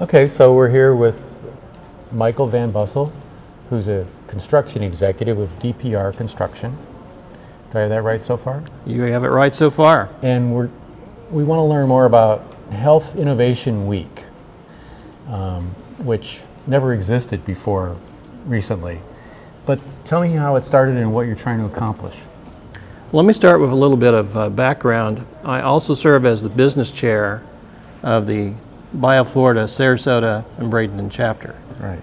Okay, so we're here with Michael Van Bussel, who's a construction executive with DPR Construction. Do I have that right so far? You have it right so far. And we want to learn more about Health Innovation Week, which never existed before recently. But tell me how it started and what you're trying to accomplish. Let me start with a little bit of background. I also serve as the business chair of the BioFlorida, Sarasota, and Bradenton chapter. Right.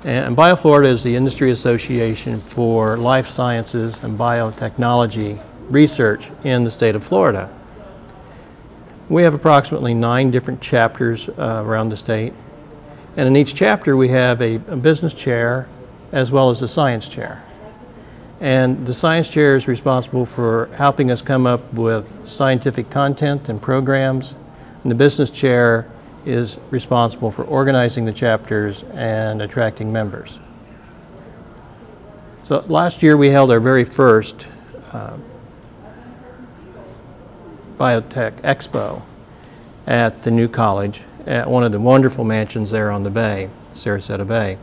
And BioFlorida is the industry association for life sciences and biotechnology research in the state of Florida. We have approximately 9 different chapters around the state. And in each chapter we have a business chair as well as a science chair. And the science chair is responsible for helping us come up with scientific content and programs. And the business chair is responsible for organizing the chapters and attracting members. So last year we held our very first Biotech Expo at the new college at one of the wonderful mansions there on the bay, Sarasota Bay.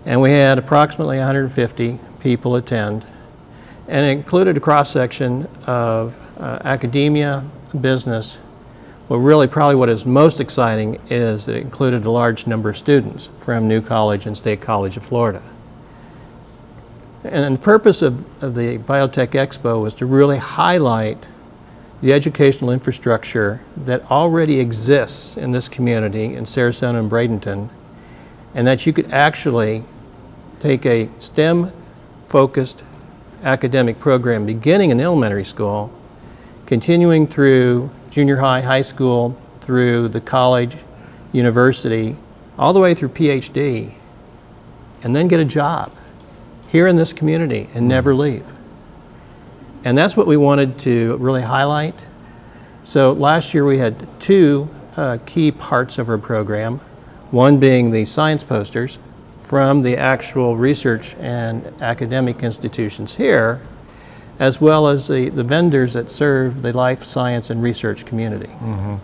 And we had approximately 150 people attend, and it included a cross-section of academia, business. Well, really probably what is most exciting is that it included a large number of students from New College and State College of Florida. And the purpose of the Biotech Expo was to really highlight the educational infrastructure that already exists in this community in Sarasota and Bradenton, and that you could actually take a STEM-focused academic program beginning in elementary school, continuing through junior high, high school, through the college, university, all the way through PhD, and then get a job here in this community and never leave. And that's what we wanted to really highlight. So last year we had 2 key parts of our program, one being the science posters from the actual research and academic institutions here, as well as the vendors that serve the life science and research community. Mm-hmm.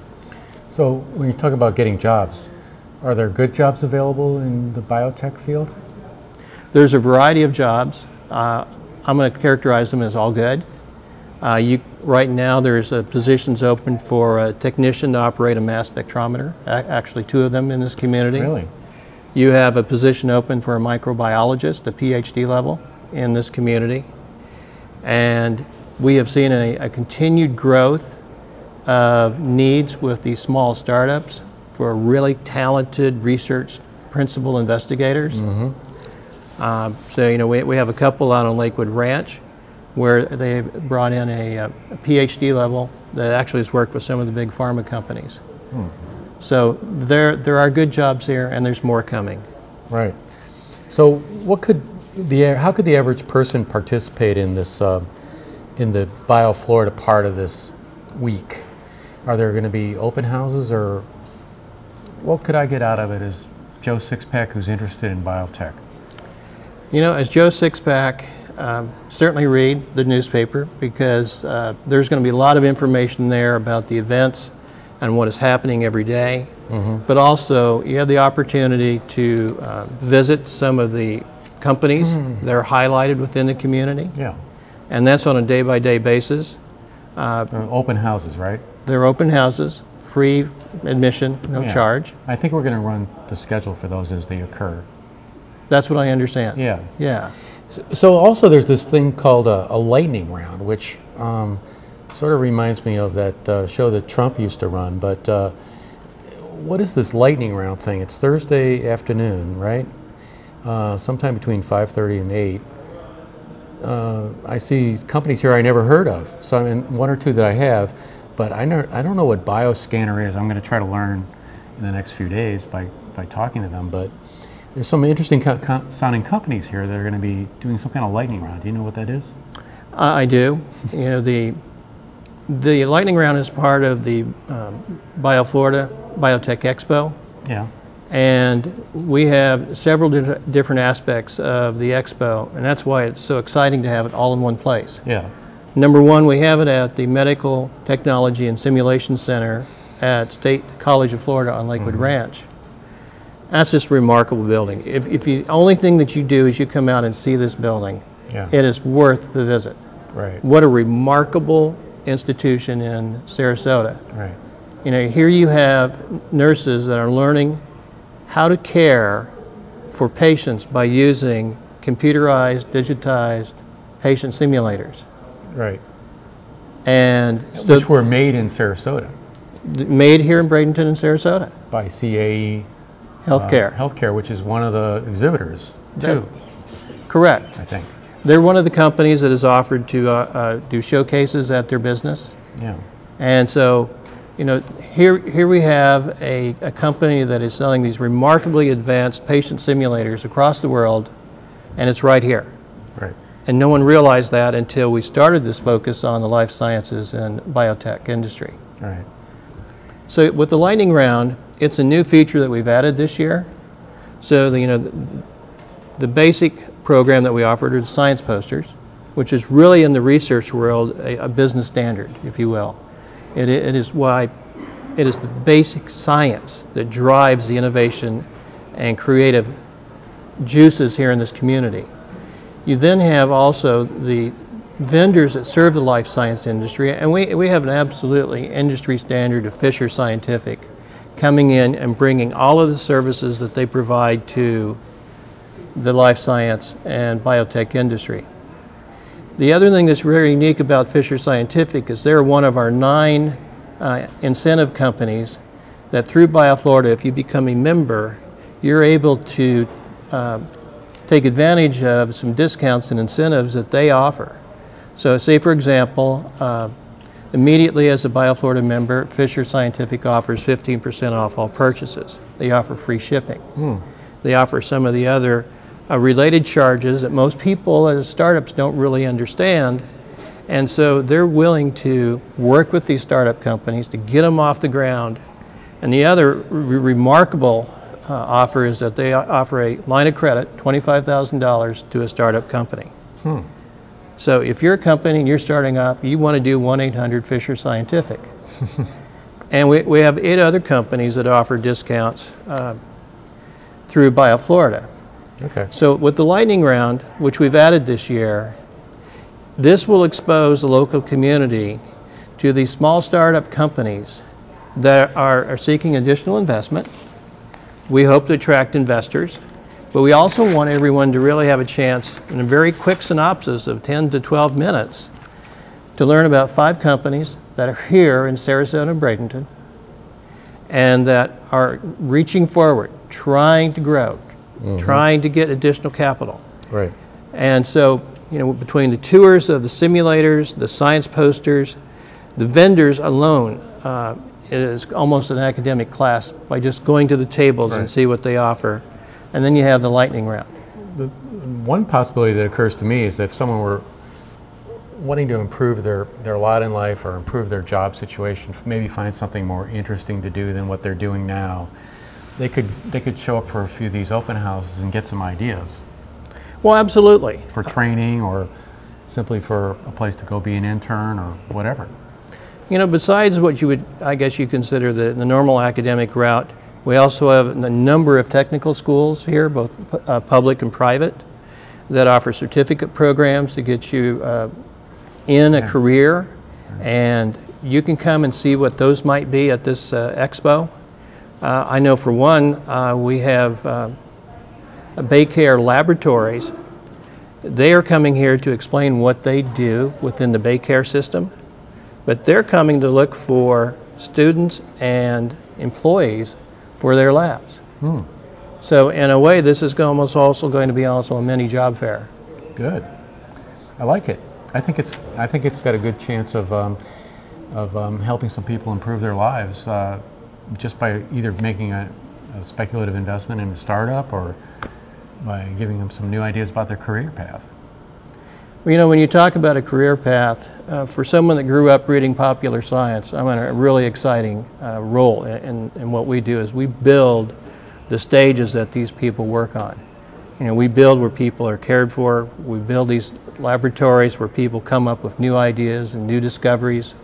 So when you talk about getting jobs, are there good jobs available in the biotech field? There's a variety of jobs. I'm going to characterize them as all good. Right now there's positions open for a technician to operate a mass spectrometer, actually 2 of them in this community. Really? You have a position open for a microbiologist, a PhD level in this community. And we have seen a continued growth of needs with these small startups for really talented research principal investigators. Mm-hmm. So we have a couple out on Lakewood Ranch where they've brought in a PhD level that actually has worked with some of the big pharma companies. Hmm. So there are good jobs here, and there's more coming. Right. So how could the average person participate in this, in the BioFlorida part of this week? Are there going to be open houses, or what could I get out of it as Joe Sixpack who's interested in biotech? As Joe Sixpack, certainly read the newspaper, because there's going to be a lot of information there about the events and what is happening every day. Mm-hmm. But also you have the opportunity to visit some of the companies that are highlighted within the community. Yeah. And that's on a day-by-day basis. They're open houses, right? They're open houses, free admission, no charge. I think we're going to run the schedule for those as they occur. That's what I understand. Yeah. Yeah. So also there's this thing called a lightning round, which sort of reminds me of that show that Trump used to run. But what is this lightning round thing? It's Thursday afternoon, right? Sometime between 5:30 and 8. I see companies here I never heard of. So I mean, 1 or 2 that I have, but I don't know what bioscanner is. I'm going to try to learn in the next few days by talking to them. But there's some interesting sounding companies here that are going to be doing some kind of lightning round. Do you know what that is? I do. The lightning round is part of the BioFlorida Biotech Expo. Yeah. And we have several different aspects of the expo, and that's why it's so exciting to have it all in one place. Yeah. Number one, we have it at the Medical Technology and Simulation Center at State College of Florida on Lakewood Ranch. That's just a remarkable building. If the only thing that you do is you come out and see this building, Yeah. it is worth the visit. Right. What a remarkable institution in Sarasota. Right. You know, here you have nurses that are learning how to care for patients by using computerized, digitized patient simulators. Right. And Which were made in Sarasota made here in Bradenton and Sarasota. by CAE Healthcare. Healthcare, which is one of the exhibitors too, Correct. I think. They're one of the companies that is offered to do showcases at their business. Yeah. And so, you know, here we have a company that is selling these remarkably advanced patient simulators across the world, and it's right here. Right. And no one realized that until we started this focus on the life sciences and biotech industry. Right. So with the lightning round, it's a new feature that we've added this year. So the basic program that we offered are the science posters, which is really in the research world a business standard, if you will. It is the basic science that drives the innovation and creative juices here in this community. You then have also the vendors that serve the life science industry, and we have an absolutely industry standard of Fisher Scientific coming in and bringing all of the services that they provide to the life science and biotech industry. The other thing that's very unique about Fisher Scientific is they're one of our 9 incentive companies that through BioFlorida, if you become a member, you're able to take advantage of some discounts and incentives that they offer. So say, for example, immediately as a BioFlorida member, Fisher Scientific offers 15% off all purchases. They offer free shipping. They offer some of the other related charges that most people as startups don't really understand. And so they're willing to work with these startup companies to get them off the ground. And the other remarkable offer is that they offer a line of credit, $25,000 to a startup company. So if you're a company and you're starting off, you want to do 1-800 Fisher Scientific. And we have 8 other companies that offer discounts through BioFlorida. Okay. So with the lightning round, which we've added this year, this will expose the local community to these small startup companies that are seeking additional investment. We hope to attract investors, but we also want everyone to really have a chance in a very quick synopsis of 10 to 12 minutes to learn about 5 companies that are here in Sarasota and Bradenton and that are reaching forward, trying to grow, trying to get additional capital. Right. And so, you know, between the tours of the simulators, the science posters, the vendors alone, it is almost an academic class by just going to the tables and see what they offer. And then you have the lightning round. The one possibility that occurs to me is that if someone were wanting to improve their lot in life or improve their job situation, maybe find something more interesting to do than what they're doing now, they could show up for a few of these open houses and get some ideas. Well, absolutely. For training or simply for a place to go be an intern or whatever. You know, besides what you would, I guess you consider the normal academic route, we also have a number of technical schools here, both public and private, that offer certificate programs to get you in a career. And you can come and see what those might be at this expo. I know for one, we have Baycare Laboratories. They are coming here to explain what they do within the Baycare system, but they're coming to look for students and employees for their labs. So in a way, this is almost also going to be also a mini job fair. Good. I like it. I think it's got a good chance of helping some people improve their lives just by either making a speculative investment in a startup or by giving them some new ideas about their career path. Well, you know, when you talk about a career path, for someone that grew up reading popular science, I'm in a really exciting role in what we do is we build the stages that these people work on. You know, we build where people are cared for. We build these laboratories where people come up with new ideas and new discoveries.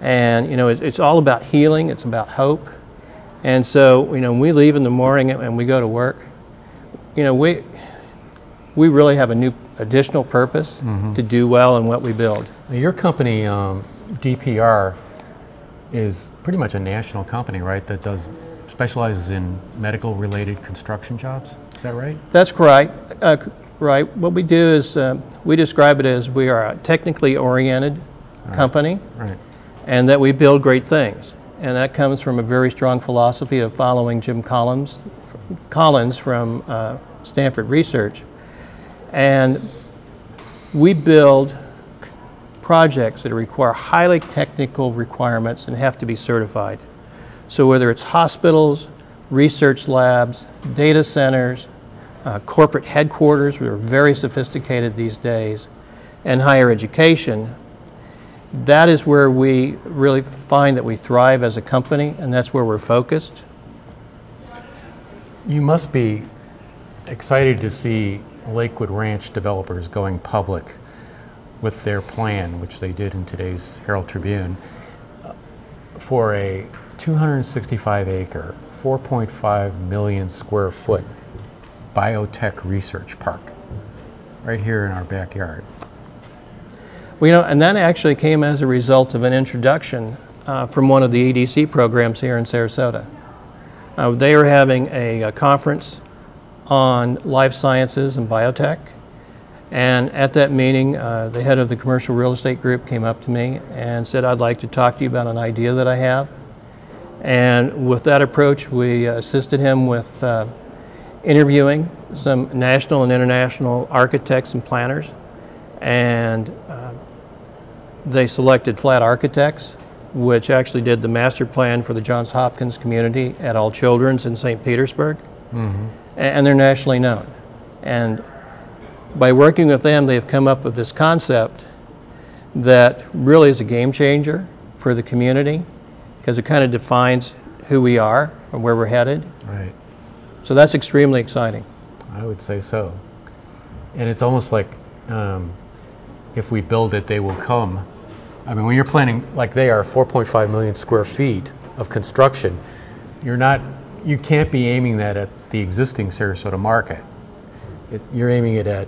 And, you know, it's all about healing. It's about hope. And so, you know, when we leave in the morning and we go to work, you know, we really have a new additional purpose to do well in what we build. Your company, DPR, is pretty much a national company, right? That specializes in medical-related construction jobs. Is that right? That's correct. Right. What we do is we describe it as we are a technically oriented company, and that we build great things. And that comes from a very strong philosophy of following Jim Collins from Stanford Research. And we build projects that require highly technical requirements and have to be certified. So whether it's hospitals, research labs, data centers, corporate headquarters, we're very sophisticated these days, and higher education, that is where we really find that we thrive as a company, and that's where we're focused. You must be excited to see Lakewood Ranch developers going public with their plan, which they did in today's Herald-Tribune, for a 265-acre, 4.5 million square foot biotech research park right here in our backyard. Well, you know, and that actually came as a result of an introduction from one of the EDC programs here in Sarasota. They are having a conference on life sciences and biotech, and at that meeting, the head of the commercial real estate group came up to me and said, "I'd like to talk to you about an idea that I have." And with that approach, we assisted him with interviewing some national and international architects and planners, and they selected Flat Architects, which actually did the master plan for the Johns Hopkins community at All Children's in St. Petersburg, and they're nationally known. And by working with them, they've come up with this concept that really is a game changer for the community, because it kind of defines who we are and where we're headed. Right. So that's extremely exciting. I would say so. And it's almost like if we build it, they will come. I mean, when you're planning like they are, 4.5 million square feet of construction, you can't be aiming that at the existing Sarasota market. You're aiming it at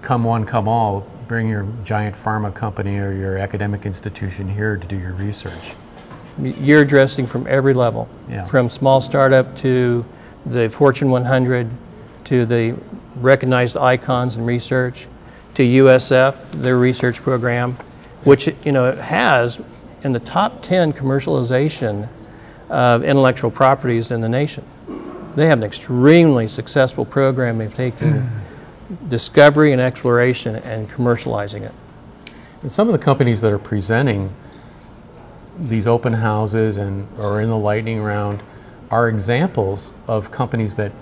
come one, come all. Bring your giant pharma company or your academic institution here to do your research. You're addressing from every level, from small startup to the Fortune 100, to the recognized icons in research, to USF, their research program, which, you know, has in the top 10 commercialization of intellectual properties in the nation. They have an extremely successful program. They've taken discovery and exploration and commercializing it. And some of the companies that are presenting these open houses or in the lightning round are examples of companies that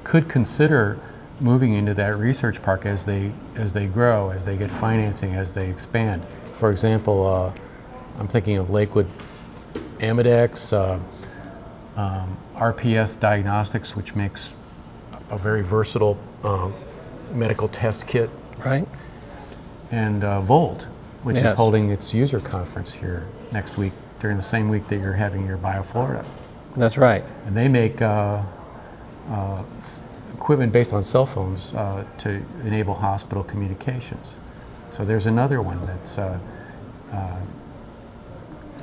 could consider moving into that research park as they grow, as they get financing, as they expand. For example, I'm thinking of Lakewood Amidex, RPS Diagnostics, which makes a very versatile medical test kit. Right. And Volt, which is holding its user conference here next week, during the same week that you're having your BioFlorida. That's right. And they make equipment based on cell phones to enable hospital communications. So there's another one that's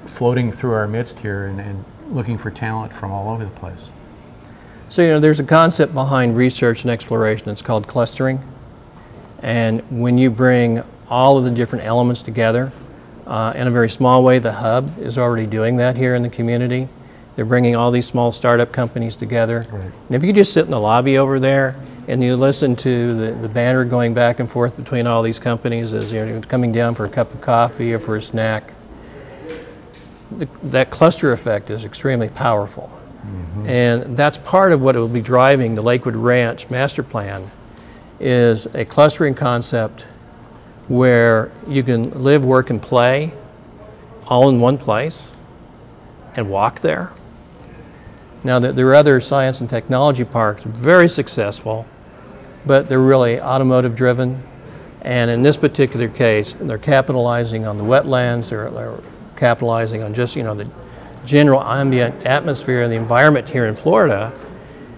floating through our midst here and looking for talent from all over the place. So, you know, there's a concept behind research and exploration. It's called clustering. And when you bring all of the different elements together in a very small way, the hub is already doing that here in the community. They're bringing all these small startup companies together. Right. And if you just sit in the lobby over there and you listen to the banter going back and forth between all these companies as you're coming down for a cup of coffee or for a snack, that cluster effect is extremely powerful. And that's part of what will be driving the Lakewood Ranch master plan, is a clustering concept where you can live, work, and play all in one place and walk there. Now, there are other science and technology parks, very successful, but they're really automotive driven. And in this particular case, they're capitalizing on the wetlands, they're capitalizing on just, you know, the general ambient atmosphere and the environment here in Florida,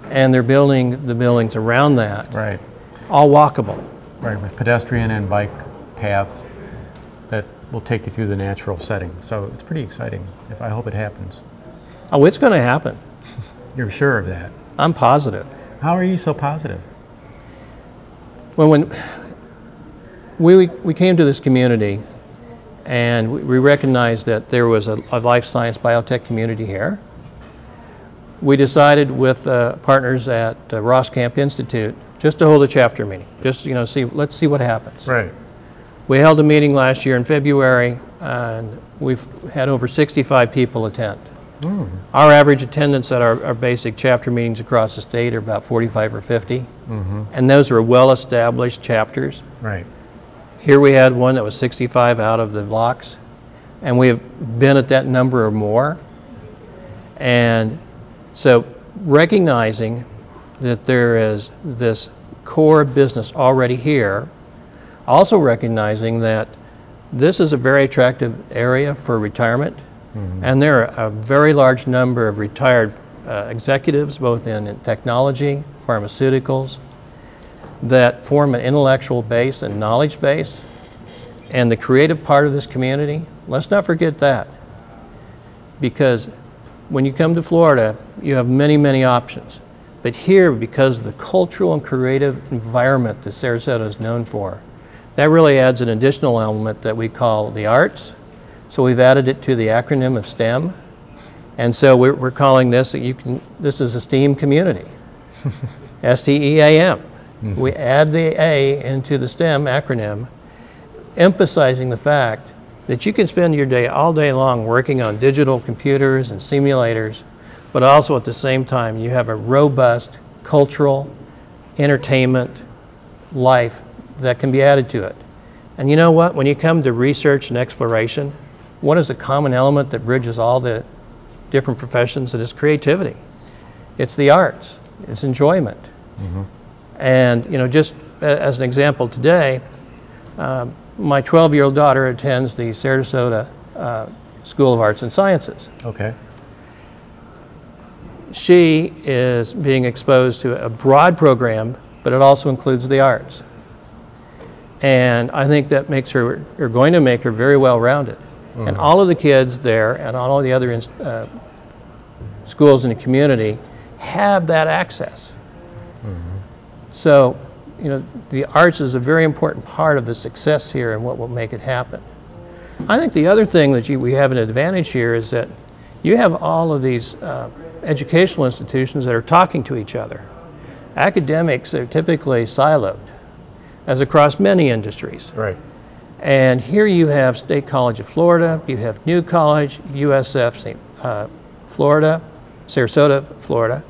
and they're building the buildings around that. Right. All walkable. Right, with pedestrian and bike paths that will take you through the natural setting. So it's pretty exciting. I hope it happens. Oh, it's going to happen. You're sure of that? I'm positive. How are you so positive? Well, when we came to this community, and we recognized that there was a life science biotech community here, we decided with partners at Ross Camp Institute just to hold a chapter meeting. Just, let's see what happens. Right. We held a meeting last year in February, and we've had over 65 people attend. Mm. Our average attendance at our basic chapter meetings across the state are about 45 or 50, and those are well-established chapters. Right. Here we had one that was 65 out of the blocks, and we have been at that number or more. And so recognizing that there is this core business already here, also recognizing that this is a very attractive area for retirement, and there are a very large number of retired executives, both in technology, pharmaceuticals, that form an intellectual base and knowledge base, and the creative part of this community. Let's not forget that, because when you come to Florida, you have many, many options. But here, because of the cultural and creative environment that Sarasota is known for, that really adds an additional element that we call the arts. So we've added it to the acronym of STEM. And so we're calling this, this is a STEAM community, S-T-E-A-M. We add the A into the STEM acronym, emphasizing the fact that you can spend your day all day long working on digital computers and simulators, but also at the same time you have a robust cultural entertainment life that can be added to it. And you know what? When you come to research and exploration, what is a common element that bridges all the different professions? And it's creativity. It's the arts. It's enjoyment. And just as an example today, my 12-year-old daughter attends the Sarasota School of Arts and Sciences. Okay. She is being exposed to a broad program, but it also includes the arts. And I think that makes her, or going to make her, very well-rounded. And all of the kids there and all of the other schools in the community have that access. So, the arts is a very important part of the success here and what will make it happen. I think the other thing that we have an advantage here is that you have all of these educational institutions that are talking to each other. Academics are typically siloed, as across many industries. Right. And here you have State College of Florida, you have New College, USF Florida, Sarasota, Florida,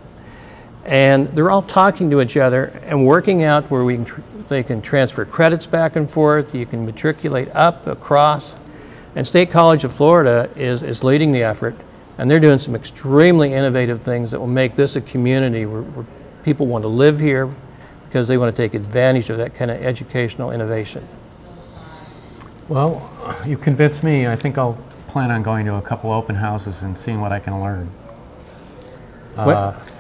and they're all talking to each other and working out where they can transfer credits back and forth, you can matriculate up, across, and State College of Florida is leading the effort, and they're doing some extremely innovative things that will make this a community where people want to live here because they want to take advantage of that kind of educational innovation. Well, you convinced me. I think I'll plan on going to a couple open houses and seeing what I can learn.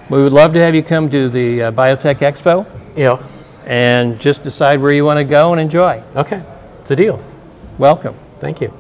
We would love to have you come to the Biotech Expo. Yeah. And just decide where you want to go and enjoy. Okay. It's a deal. Welcome. Thank you.